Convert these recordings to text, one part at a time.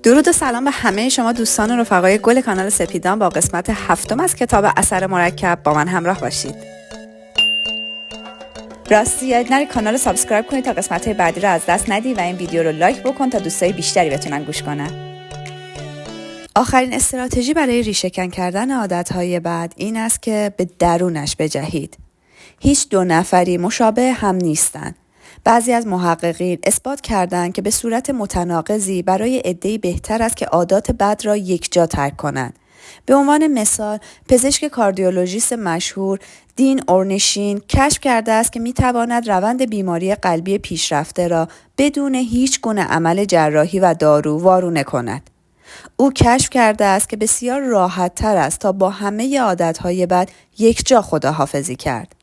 درود و سلام به همه شما دوستان و رفقای گل کانال سپیدان. با قسمت 7 از کتاب اثر مرکب با من همراه باشید. راستی یاد نری کانال رو سابسکرایب کنید تا قسمت بعدی رو از دست ندی و این ویدیو رو لایک بکن تا دوستای بیشتری بتونن گوش کنن. آخرین استراتژی برای ریشه‌کن کردن عادت‌های بد این است که به درونش بجهید. هیچ دو نفری مشابه هم نیستند. بعضی از محققین اثبات کردند که به صورت متناقضی برای عده‌ای بهتر است که عادات بد را یکجا ترک کنند. به عنوان مثال، پزشک کاردیولوژیست مشهور دین اورنشین کشف کرده است که می‌تواند روند بیماری قلبی پیشرفته را بدون هیچ گونه عمل جراحی و دارو وارونه کند. او کشف کرده است که بسیار راحت‌تر است تا با همه عادت‌های بد یکجا خداحافظی کرد.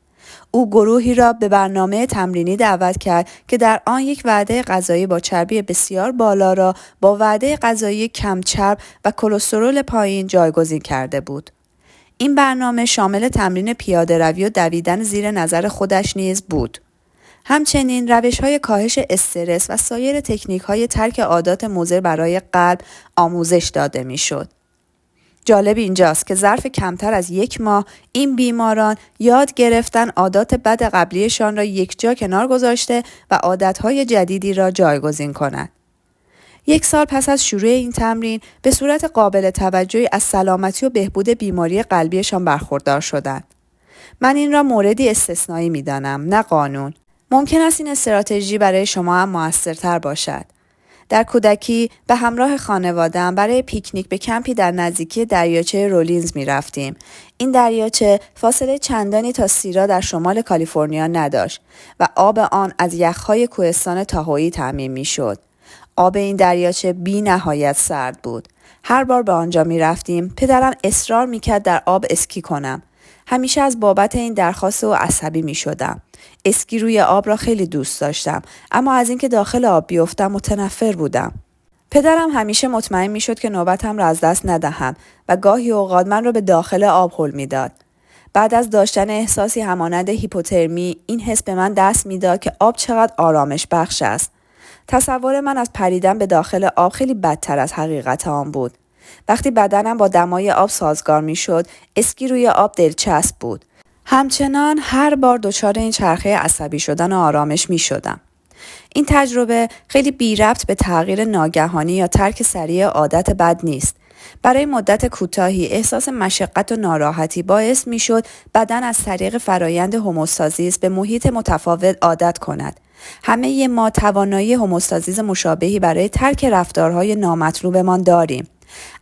او گروهی را به برنامه تمرینی دعوت کرد که در آن یک وعده غذایی با چربی بسیار بالا را با وعده غذایی کم چرب و کلسترول پایین جایگزین کرده بود. این برنامه شامل تمرین پیاده روی و دویدن زیر نظر خودش نیز بود. همچنین روش‌های کاهش استرس و سایر تکنیک‌های ترک عادات مضر برای قلب آموزش داده می‌شد. جالب اینجاست که ظرف کمتر از 1 ماه این بیماران یاد گرفتن عادات بد قبلیشان را یکجا کنار گذاشته و عادتهای جدیدی را جایگزین کنند. 1 سال پس از شروع این تمرین به صورت قابل توجهی از سلامتی و بهبود بیماری قلبیشان برخوردار شدند. من این را موردی استثنایی می‌دانم، نه قانون. ممکن است این استراتژی برای شما هم موثرتر باشد. در کودکی به همراه خانواده‌ام برای پیکنیک به کمپی در نزدیکی دریاچه رولینز می رفتیم. این دریاچه فاصله چندانی تا سیرا در شمال کالیفرنیا نداشت و آب آن از یخ‌های کوهستان تاهویی تامین می شد. آب این دریاچه بی نهایت سرد بود. هر بار به آنجا می رفتیم پدرم اصرار می کرد در آب اسکی کنم. همیشه از بابت این درخواست او عصبی می شدم. اسکی روی آب را خیلی دوست داشتم، اما از اینکه داخل آب بیفتم متنفر بودم. پدرم همیشه مطمئن می شد که نوبتم را از دست ندهم و گاهی اوقات من را به داخل آب هل می داد. بعد از داشتن احساسی همانند هیپوترمی، این حس به من دست می داد که آب چقدر آرامش بخش است. تصور من از پریدن به داخل آب خیلی بدتر از حقیقت آن بود. وقتی بدنم با دمای آب سازگار می شد، اسکی روی آب دلچسب بود. همچنان هر بار دچار این چرخه عصبی شدن و آرامش می شدم. این تجربه خیلی بی ربط به تغییر ناگهانی یا ترک سریع عادت بد نیست. برای مدت کوتاهی احساس مشقت و ناراحتی باعث می شد بدن از طریق فرایند هوموستازیس به محیط متفاوت عادت کند. همه ما توانایی هوموستازیس مشابهی برای ترک رفتارهای نامطلوبمان داریم.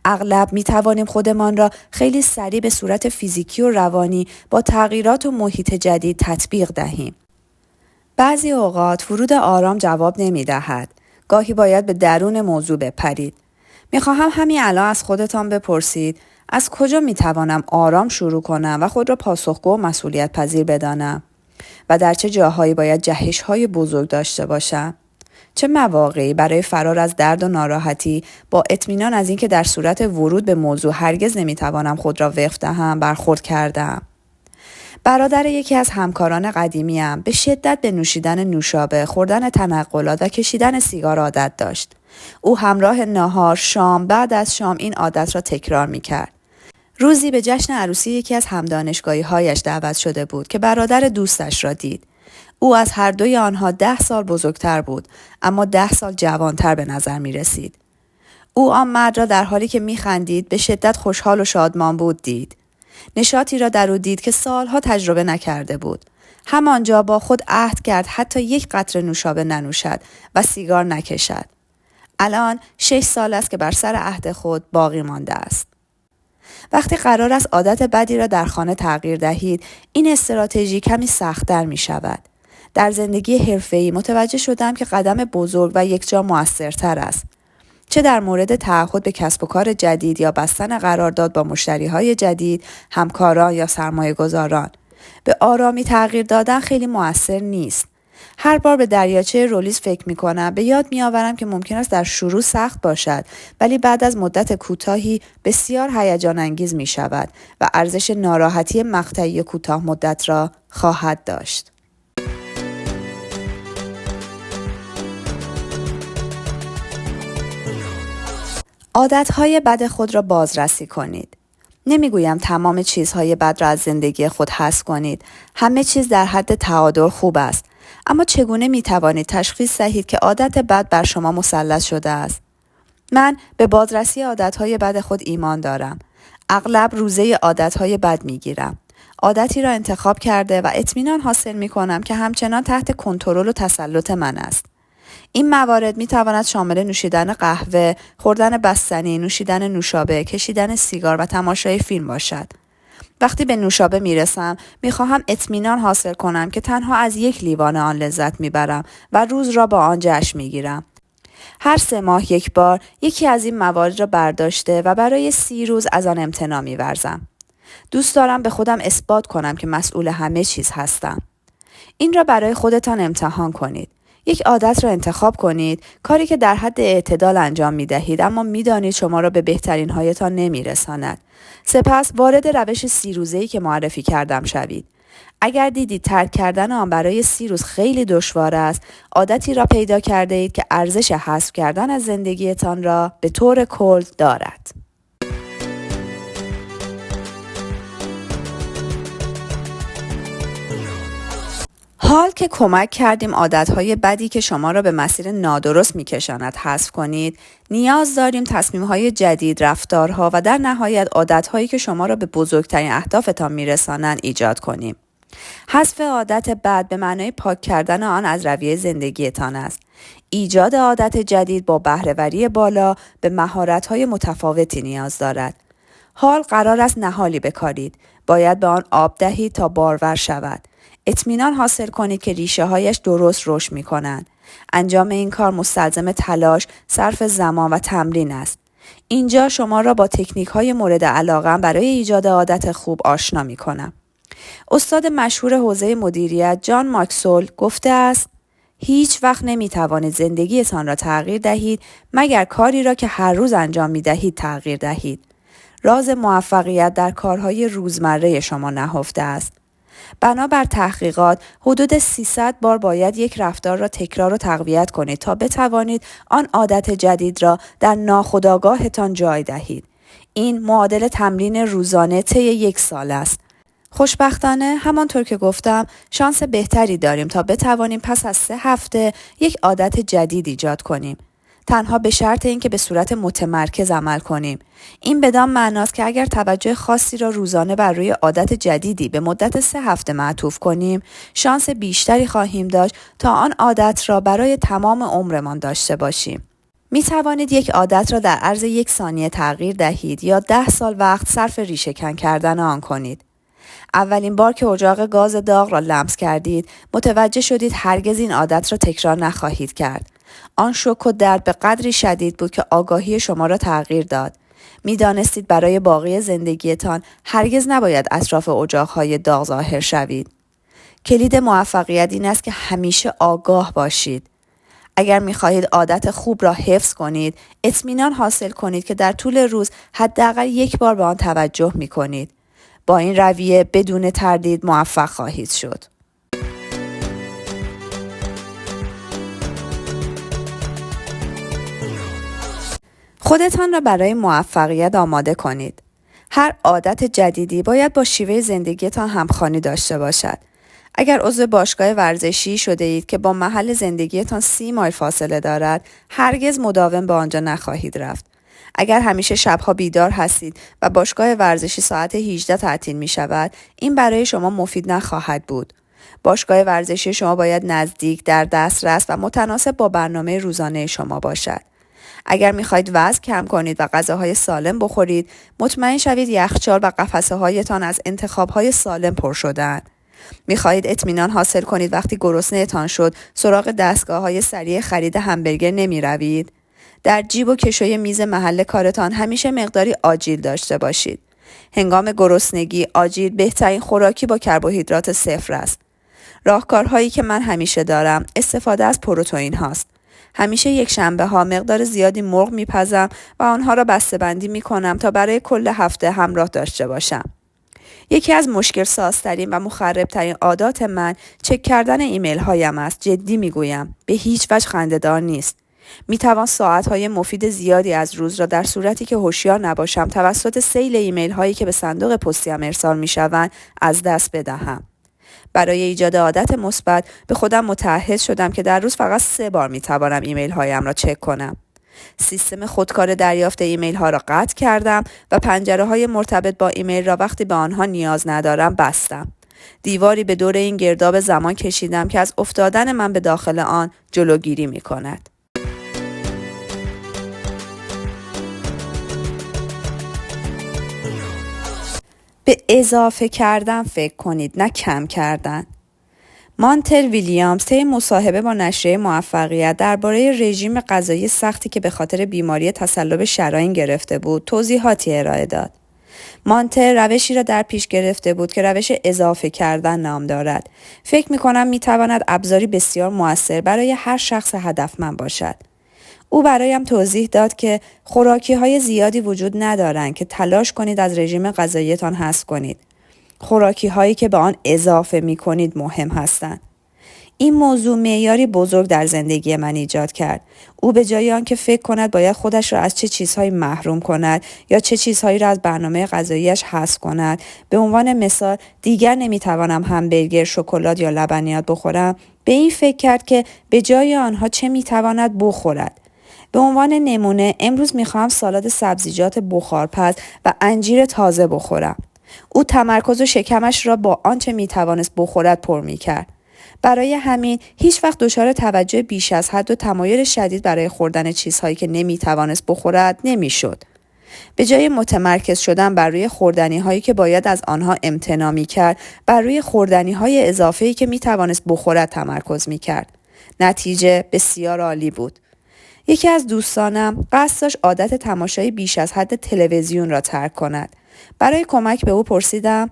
اغلب می توانیم خودمان را خیلی سریع به صورت فیزیکی و روانی با تغییرات و محیط جدید تطبیق دهیم. بعضی اوقات ورود آرام جواب نمی دهد. گاهی باید به درون موضوع بپرید. می خواهم همین الان از خودتان بپرسید از کجا می توانم آرام شروع کنم و خود را پاسخگو و مسئولیت پذیر بدانم؟ و در چه جاهایی باید جهش‌های بزرگ داشته باشم؟ چه مواقعی برای فرار از درد و ناراحتی با اطمینان از اینکه در صورت ورود به موضوع هرگز نمیتوانم خود را وقف دهم برخورد کردم؟ برادر یکی از همکاران قدیمیم به شدت به نوشیدن نوشابه، خوردن تنقلات و کشیدن سیگار عادت داشت. او همراه ناهار، شام، بعد از شام این عادت را تکرار میکرد. روزی به جشن عروسی یکی از همدانشگاهی‌هایش دعوت شده بود که برادر دوستش را دید. او از هر دوی آنها 10 سال بزرگتر بود، اما 10 سال جوانتر به نظر می رسید. او آن مرد را در حالی که می خندید به شدت خوشحال و شادمان بود دید. نشاطی را در او دید که سالها تجربه نکرده بود. همانجا با خود عهد کرد حتی 1 قطره نوشابه ننوشد و سیگار نکشد. الان 6 سال است که بر سر عهد خود باقی مانده است. وقتی قرار است عادت بدی را در خانه تغییر دهید، این استراتژی کمی سخت‌تر می شود. در زندگی حرفه‌ای متوجه شدم که قدم بزرگ و یکجا موثرتر است. چه در مورد تعهد به کسب و کار جدید یا بستن قرارداد با مشتری‌های جدید، همکاران یا سرمایه‌گذاران. به آرامی تغییر دادن خیلی مؤثر نیست. هر بار به دریاچه رولیز فکر می‌کنم به یاد می‌آورم که ممکن است در شروع سخت باشد، ولی بعد از مدت کوتاهی بسیار هیجان انگیز می‌شود و ارزش ناراحتی مقطعی کوتاه مدت را خواهد داشت. عادتهای بد خود را بازرسی کنید. نمیگویم تمام چیزهای بد را از زندگی خود حذف کنید. همه چیز در حد تعادل خوب است. اما چگونه می توانید تشخیص دهید که عادت بد بر شما مسلط شده است؟ من به بازرسی عادتهای بد خود ایمان دارم. اغلب روزه عادتهای بد می گیرم. عادتی را انتخاب کرده و اطمینان حاصل می کنم که همچنان تحت کنترل و تسلط من است. این موارد می تواند شامل نوشیدن قهوه، خوردن بستنی، نوشیدن نوشابه، کشیدن سیگار و تماشای فیلم باشد. وقتی به نوشابه می رسم، می خواهم اطمینان حاصل کنم که تنها از یک لیوان آن لذت می برم و روز را با آن جشن می گیرم. هر 3 ماه یک بار یکی از این موارد را برداشته و برای 30 روز از آن امتناع می ورزم. دوست دارم به خودم اثبات کنم که مسئول همه چیز هستم. این را برای خودتان امتحان کنید. یک عادت را انتخاب کنید، کاری که در حد اعتدال انجام می دهید اما می دانید شما را به بهترین هایتان نمی رساند. سپس وارد روش 30 روزه‌ای که معرفی کردم شوید. اگر دیدید ترک کردن آن برای 30 روز خیلی دشوار است، عادتی را پیدا کرده اید که ارزش حذف کردن از زندگیتان را به طور کل دارد. حال که کمک کردیم عادتهای بدی که شما را به مسیر نادرست می‌کشاند حذف کنید، نیاز داریم تصمیم‌های جدید، رفتارها و در نهایت عادتهایی که شما را به بزرگترین اهدافتان می‌رسانند ایجاد کنیم. حذف عادت بد به معنای پاک کردن آن از رویه زندگیتان است. ایجاد عادت جدید با بهره‌وری بالا به مهارت‌های متفاوتی نیاز دارد. حال قرار است نهالی بکارید. باید به آن آب دهید تا بارور شود. اطمینان حاصل کنید که ریشه هایش درست رشد می کنند. انجام این کار مستلزم تلاش، صرف زمان و تمرین است. اینجا شما را با تکنیک های مورد علاقه برای ایجاد عادت خوب آشنا می کنم. استاد مشهور حوزه مدیریت جان ماکسول گفته است: هیچ وقت نمی توانید زندگیتان را تغییر دهید مگر کاری را که هر روز انجام می دهید تغییر دهید. راز موفقیت در کارهای روزمره شما نهفته است. بنابر تحقیقات حدود 300 بار باید یک رفتار را تکرار و تقویت کنید تا بتوانید آن عادت جدید را در ناخودآگاهتان جای دهید. این معادل تمرین روزانه طی 1 سال است. خوشبختانه همانطور که گفتم شانس بهتری داریم تا بتوانیم پس از 3 هفته یک عادت جدید ایجاد کنیم. تنها به شرط اینکه به صورت متمرکز عمل کنیم. این بدان معناست که اگر توجه خاصی را روزانه بر روی عادت جدیدی به مدت 3 هفته معطوف کنیم، شانس بیشتری خواهیم داشت تا آن عادت را برای تمام عمرمان داشته باشیم. می توانید یک عادت را در عرض 1 ثانیه تغییر دهید یا 10 سال وقت صرف ریشه‌کن کردن آن کنید. اولین بار که اجاق گاز داغ را لمس کردید، متوجه شدید هرگز این عادت را تکرار نخواهید کرد. آن شوک و درد به قدری شدید بود که آگاهی شما را تغییر داد. می دانستید برای باقی زندگیتان هرگز نباید اطراف اجاق‌های داغ ظاهر شوید. کلید موفقیت این است که همیشه آگاه باشید. اگر می خواهید عادت خوب را حفظ کنید، اطمینان حاصل کنید که در طول روز حداقل 1 بار به آن توجه می کنید. با این رویه بدون تردید موفق خواهید شد. خودتان را برای موفقیت آماده کنید. هر عادت جدیدی باید با شیوه زندگیتان همخوانی داشته باشد. اگر عضو باشگاه ورزشی شده اید که با محل زندگیتان 30 مایل فاصله دارد، هرگز مداوم به آنجا نخواهید رفت. اگر همیشه شبها بیدار هستید و باشگاه ورزشی ساعت 18 تعطیل می شود، این برای شما مفید نخواهد بود. باشگاه ورزشی شما باید نزدیک، در دسترس و متناسب با برنامه روزانه شما باشد. اگر می‌خواهید وزن کم کنید و غذاهای سالم بخورید، مطمئن شوید یخچال و قفسه هایتان از انتخاب‌های سالم پر شده‌اند. می‌خواهید اطمینان حاصل کنید وقتی گرسنه‌تان شد، سراغ دستگاه‌های سریع خرید همبرگر نمی‌روید. در جیب و کشوی میز محل کارتان همیشه مقداری آجیل داشته باشید. هنگام گرسنگی، آجیل بهترین خوراکی با کربوهیدرات 0 است. راهکارهایی که من همیشه دارم، استفاده از پروتئین هاست. همیشه 1 شنبه ها مقدار زیادی مرغ میپزم و آنها را بسته‌بندی میکنم تا برای کل هفته همراه داشته باشم. یکی از مشکل سازترین و مخربترین عادات من چک کردن ایمیل هایم است. جدی میگویم، به هیچ وجه خنده‌دار نیست. میتوان ساعتهای مفید زیادی از روز را در صورتی که هوشیار نباشم توسط سیل ایمیل هایی که به صندوق پستیم ارسال میشوند از دست بدهم. برای ایجاد عادت مثبت به خودم متعهد شدم که در روز فقط 3 بار میتوانم ایمیل هایم را چک کنم. سیستم خودکار دریافت ایمیل ها را قطع کردم و پنجره های مرتبط با ایمیل را وقتی به آنها نیاز ندارم بستم. دیواری به دور این گرداب زمان کشیدم که از افتادن من به داخل آن جلوگیری می کند. به اضافه کردن فکر کنید، نه کم کردن. مانتل ویلیامز طی مصاحبه با نشریه موفقیت درباره رژیم غذایی سختی که به خاطر بیماری تصلب شرايین گرفته بود توضیحاتی ارائه داد. مانتل روشی را در پیش گرفته بود که روش اضافه کردن نام دارد. فکر می‌کنم می‌تواند ابزاری بسیار مؤثر برای هر شخص هدفمند باشد. او برایم توضیح داد که خوراکی‌های زیادی وجود ندارند که تلاش کنید از رژیم غذاییتان حذف کنید. خوراکی‌هایی که به آن اضافه می‌کنید مهم هستند. این موضوع معیاری بزرگ در زندگی من ایجاد کرد. او به جای آنکه فکر کند باید خودش را از چه چیزهایی محروم کند یا چه چیزهایی را از برنامه غذایی‌اش حذف کند، به عنوان مثال دیگر نمیتوانم همبرگر، شکلات یا لبنیات بخورم، به این فکر کرد که به جای آنها چه میتواند بخورد. به عنوان نمونه امروز میخواهم سالاد سبزیجات بخارپز و انجیر تازه بخورم. او تمرکز و شکمش را با آنچه میتوانست بخورد پر میکرد. برای همین هیچ وقت دچار توجه بیش از حد و تمایل شدید برای خوردن چیزهایی که نمیتوانست بخورد نمیشد. به جای متمرکز شدن بر روی خوردنی‌هایی که باید از آنها امتناع می‌کرد، بر روی خوردنی‌های اضافه‌ای که میتوانست بخورد تمرکز می‌کرد. نتیجه بسیار عالی بود. یکی از دوستانم قصد داشت عادت تماشای بیش از حد تلویزیون را ترک کند. برای کمک به او پرسیدم: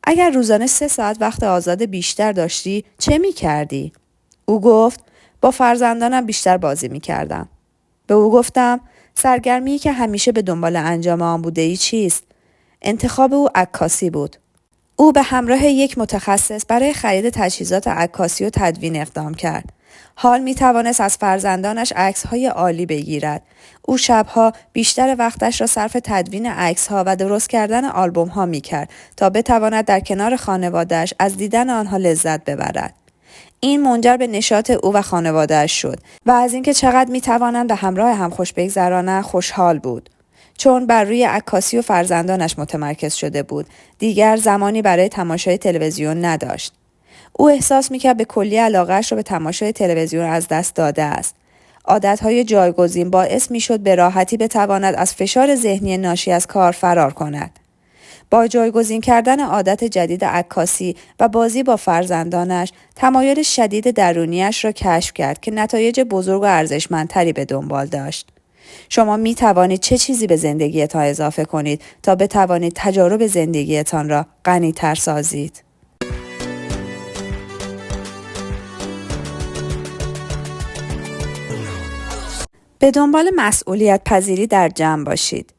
اگر روزانه 3 ساعت وقت آزاد بیشتر داشتی چه می کردی؟ او گفت: با فرزندانم بیشتر بازی می کردم. به او گفتم: سرگرمی که همیشه به دنبال انجام آن بوده ای چیست؟ انتخاب او عکاسی بود. او به همراه یک متخصص برای خرید تجهیزات عکاسی و تدوین اقدام کرد. حال می توانست از فرزندانش عکس‌های عالی بگیرد. او شبها بیشتر وقتش را صرف تدوین عکس‌ها و درست کردن آلبوم‌ها می‌کرد تا بتواند در کنار خانواده‌اش از دیدن آنها لذت ببرد. این منجر به نشاط او و خانواده‌اش شد و از اینکه چقدر می‌توانند به همراه هم خوش بگذرانند خوشحال بود. چون بر روی عکاسی و فرزندانش متمرکز شده بود، دیگر زمانی برای تماشای تلویزیون نداشت. او احساس می‌کرد به کلی علاقه‌اش را به تماشای تلویزیون از دست داده است. عادت‌های جایگزین باعث می‌شد به راحتی بتواند از فشار ذهنی ناشی از کار فرار کند. با جایگزین کردن عادت جدید عکاسی و بازی با فرزندانش، تمایل شدید درونیش را کشف کرد که نتایج بزرگ و ارزشمندتری به دنبال داشت. شما می توانید چه چیزی به زندگیتان اضافه کنید تا بتوانید تجارب زندگیتان را غنی‌تر سازید؟ به دنبال مسئولیت پذیری در جمع باشید.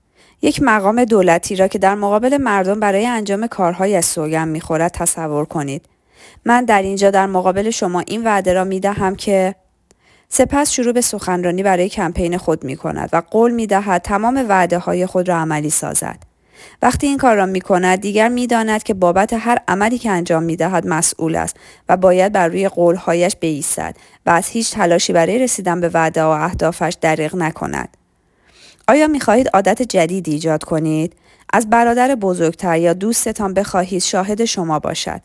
یک مقام دولتی را که در مقابل مردم برای انجام کارهایش سوگند می‌خورد تصور کنید. من در اینجا در مقابل شما این وعده را می‌دهم که سپس شروع به سخنرانی برای کمپین خود می‌کند و قول می‌دهد تمام وعده‌های خود را عملی سازد. وقتی این کار را می‌کند دیگر می‌داند که بابت هر عملی که انجام می‌دهد مسئول است و باید بر روی قول‌هایش بایستد و از هیچ تلاشی برای رسیدن به وعده و اهدافش دریغ نکند. آیا می‌خواهید عادت جدیدی ایجاد کنید؟ از برادر بزرگتر یا دوستتان بخواهید شاهد شما باشد.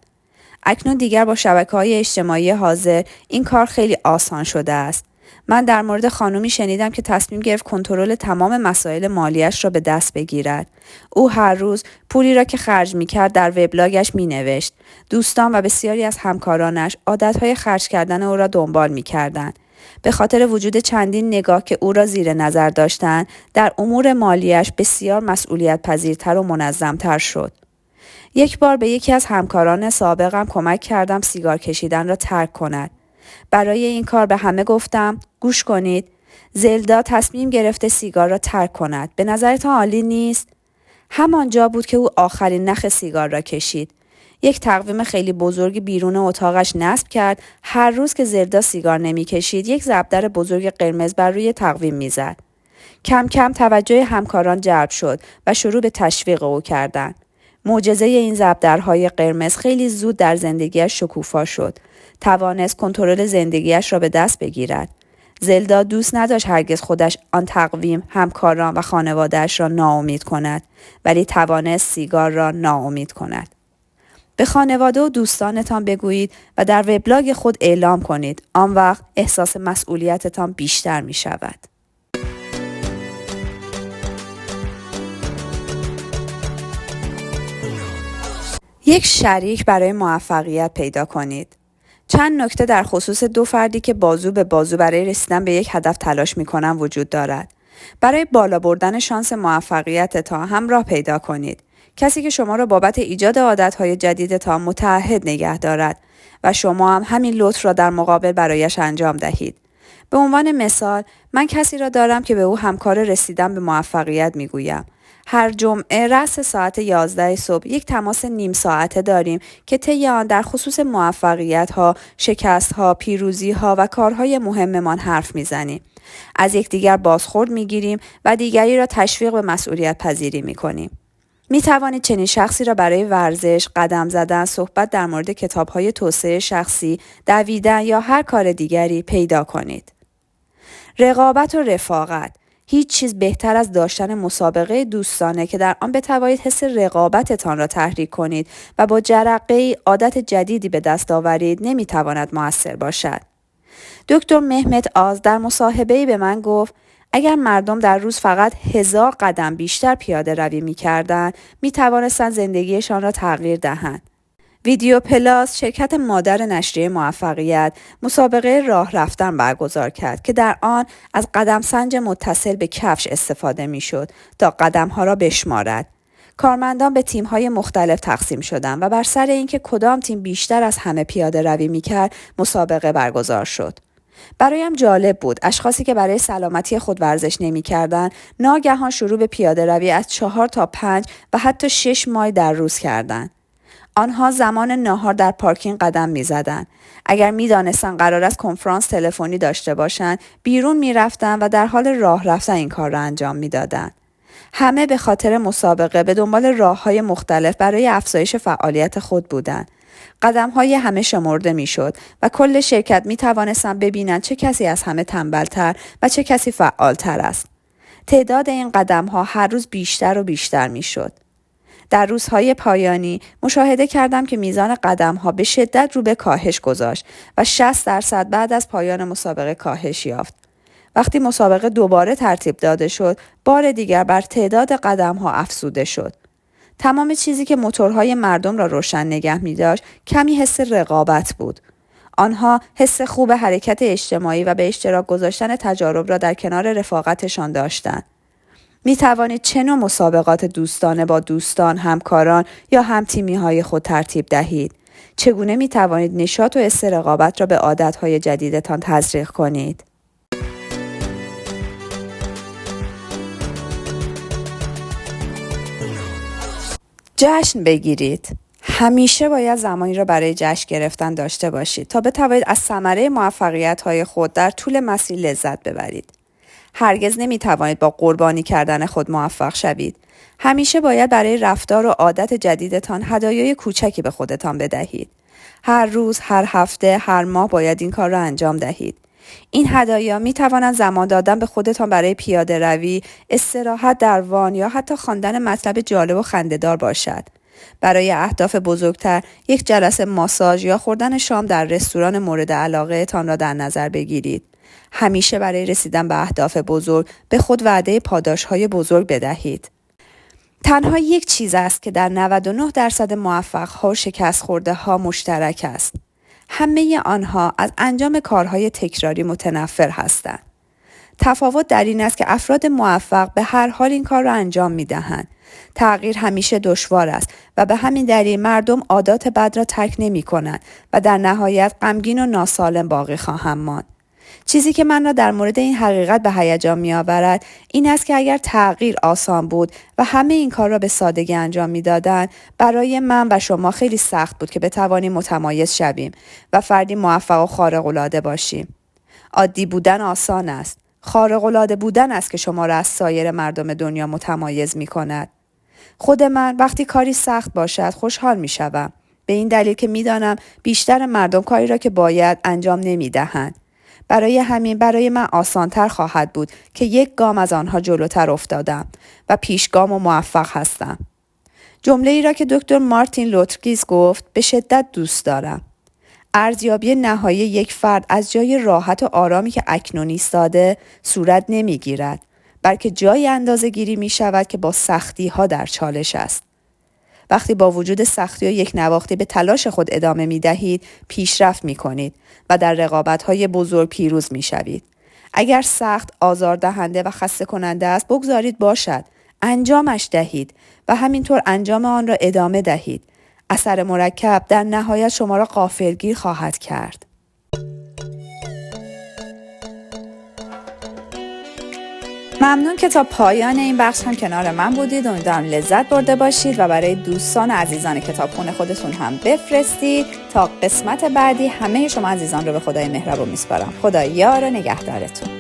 اکنون دیگر با شبکه‌های اجتماعی حاضر این کار خیلی آسان شده است. من در مورد خانومی شنیدم که تصمیم گرفت کنترل تمام مسائل مالیش را به دست بگیرد. او هر روز پولی را که خرج می‌کرد در وبلاگش می‌نوشت. دوستان و بسیاری از همکارانش عادت‌های خرج کردن او را دنبال می‌کردند. به خاطر وجود چندین نگاه که او را زیر نظر داشتند، در امور مالیش بسیار مسئولیت پذیرتر و منظمتر شد. یک بار به یکی از همکاران سابقم کمک کردم سیگار کشیدن را ترک کند. برای این کار به همه گفتم: گوش کنید، زلدا تصمیم گرفته سیگار را ترک کند. به نظرتان عالی نیست؟ همانجا بود که او آخرین نخ سیگار را کشید. یک تقویم خیلی بزرگ بیرون اتاقش نصب کرد. هر روز که زلدا سیگار نمی‌کشید، یک ضربدر بزرگ قرمز بر روی تقویم می‌زد. کم کم توجه همکاران جلب شد و شروع به تشویق او کردند. معجزه این ضربدرهای قرمز خیلی زود در زندگیش شکوفا شد. توانست کنترل زندگیش را به دست بگیرد. زلدا دوست نداشت هرگز خودش، آن تقویم، همکاران و خانواده‌اش را ناامید کند، ولی توانست سیگار را ناامید کند. به خانواده و دوستانتان بگویید و در وبلاگ خود اعلام کنید. آن وقت احساس مسئولیتتان بیشتر می شود. یک شریک برای موفقیت پیدا کنید. چند نکته در خصوص دو فردی که بازو به بازو برای رسیدن به یک هدف تلاش می‌کنند وجود دارد. برای بالا بردن شانس موفقیتتان همراه پیدا کنید. کسی که شما را بابت ایجاد عادت‌های جدیدتان متعهد نگه دارد و شما هم همین لطف را در مقابل برایش انجام دهید. به عنوان مثال، من کسی را دارم که به او همکار رسیدن به موفقیت می‌گویم. هر جمعه رأس ساعت 11 صبح یک تماس نیم ساعته داریم که طی آن در خصوص موفقیت‌ها، شکست‌ها، پیروزی‌ها و کارهای مهممان حرف می‌زنیم. از یکدیگر بازخورد می‌گیریم و دیگری را تشویق به مسئولیت پذیری می‌کنیم. می‌توانید چنین شخصی را برای ورزش، قدم زدن، صحبت در مورد کتاب‌های توسعه شخصی، دویدن یا هر کار دیگری پیدا کنید. رقابت و رفاقت. هیچ چیز بهتر از داشتن مسابقه دوستانه که در آن بتوانید حس رقابتتان را تحریک کنید و با جرقه‌ای عادت جدیدی به دست آورید نمیتواند مؤثر باشد. دکتر مهمت آز در مصاحبه‌ای به من گفت اگر مردم در روز فقط 1000 قدم بیشتر پیاده روی می‌کردند، می‌توانستند زندگیشان را تغییر دهند. ویدیو پلاس، شرکت مادر نشریه موفقیت، مسابقه راه رفتن برگزار کرد که در آن از قدم سنج متصل به کفش استفاده می‌شد تا قدم‌ها را بشمارد. کارمندان به تیم‌های مختلف تقسیم شدند و بر سر اینکه کدام تیم بیشتر از همه پیاده روی می‌کرد، مسابقه برگزار شد. برایم جالب بود اشخاصی که برای سلامتی خود ورزش نمی‌کردند، ناگهان شروع به پیاده روی از 4 تا 5 و حتی 6 مایل در روز کردند. آنها زمان ناهار در پارکینگ قدم می‌زدند. اگر می‌دانستند قرار است کنفرانس تلفنی داشته باشند، بیرون می‌رفتند و در حال راه رفتن این کار را انجام می‌دادند. همه به خاطر مسابقه به دنبال راه‌های مختلف برای افزایش فعالیت خود بودند. قدم‌های همه شمرده می‌شد و کل شرکت می‌توانستند ببینند چه کسی از همه تنبل‌تر و چه کسی فعال‌تر است. تعداد این قدم‌ها هر روز بیشتر و بیشتر می‌شد. در روزهای پایانی مشاهده کردم که میزان قدم‌ها به شدت رو به کاهش گذاشت و 60% بعد از پایان مسابقه کاهش یافت. وقتی مسابقه دوباره ترتیب داده شد، بار دیگر بر تعداد قدم‌ها افزوده شد. تمام چیزی که موتورهای مردم را روشن نگه می‌داشت، کمی حس رقابت بود. آنها حس خوب حرکت اجتماعی و به اشتراک گذاشتن تجارب را در کنار رفاقتشان داشتند. می توانید چه نوع مسابقات دوستانه با دوستان، همکاران یا همتیمی‌های خود ترتیب دهید؟ چگونه می توانید نشاط و حس رقابت را به عادت‌های جدیدتان تزریق کنید؟ جشن بگیرید. همیشه باید زمانی را برای جشن گرفتن داشته باشید تا بتوانید از ثمره موفقیت‌های خود در طول مسیر لذت ببرید. هرگز نمیتوانید با قربانی کردن خود موفق شوید. همیشه باید برای رفتار و عادت جدیدتان هدایای کوچکی به خودتان بدهید. هر روز، هر هفته، هر ماه باید این کار را انجام دهید. این هدایا میتوانند زمان دادن به خودتان برای پیاده روی، استراحت در وان یا حتی خواندن مطلب جالب و خنده‌دار باشد. برای اهداف بزرگتر، یک جلسه ماساژ یا خوردن شام در رستوران مورد علاقه تان را در نظر بگیرید. همیشه برای رسیدن به اهداف بزرگ به خود وعده پاداش‌های بزرگ بدهید. تنها یک چیز است که در 99% موفق‌ها و شکست خورده‌ها مشترک است. همه آنها از انجام کارهای تکراری متنفر هستند. تفاوت در این است که افراد موفق به هر حال این کار را انجام می‌دهند. تغییر همیشه دشوار است و به همین دلیل مردم عادات بد را ترک نمی‌کنند و در نهایت غمگین و ناسالم باقی خواهند ماند. چیزی که من را در مورد این حقیقت به هیجان می‌آورد این است که اگر تغییر آسان بود و همه این کار را به سادگی انجام می‌دادند، برای من و شما خیلی سخت بود که بتوانیم متمایز شویم و فردی موفق و خارق‌العاده باشیم. عادی بودن آسان است. خارق‌العاده بودن است که شما را از سایر مردم دنیا متمایز می‌کند. خود من وقتی کاری سخت باشد خوشحال می‌شوم. به این دلیل که می‌دانم بیشتر مردم کاری را که باید انجام نمی‌دهند. برای همین برای من آسان‌تر خواهد بود که یک گام از آنها جلوتر افتادم و پیشگام و موفق هستم. جمله ای را که دکتر مارتین لوترگیز گفت به شدت دوست دارم. ارزیابی نهایی یک فرد از جای راحت و آرامی که اکنون ایستاده صورت نمی‌گیرد، بلکه جای اندازه‌گیری می‌شود که با سختی‌ها در چالش است. وقتی با وجود سختی و یک نواختی به تلاش خود ادامه می دهید، پیشرفت می کنید و در رقابت‌های بزرگ پیروز می شوید. اگر سخت، آزاردهنده و خسته کننده است، بگذارید باشد. انجامش دهید و همینطور انجام آن را ادامه دهید. اثر مرکب در نهایت شما را غافلگیر خواهد کرد. ممنون که تا پایان این بخش هم کنار من بودید. امیدوارم لذت برده باشید و برای دوستان و عزیزان کتابخونه خودتون هم بفرستید. تا قسمت بعدی همه شما عزیزان رو به خدای مهربان میسپارم. خدا یار و نگهدارتون.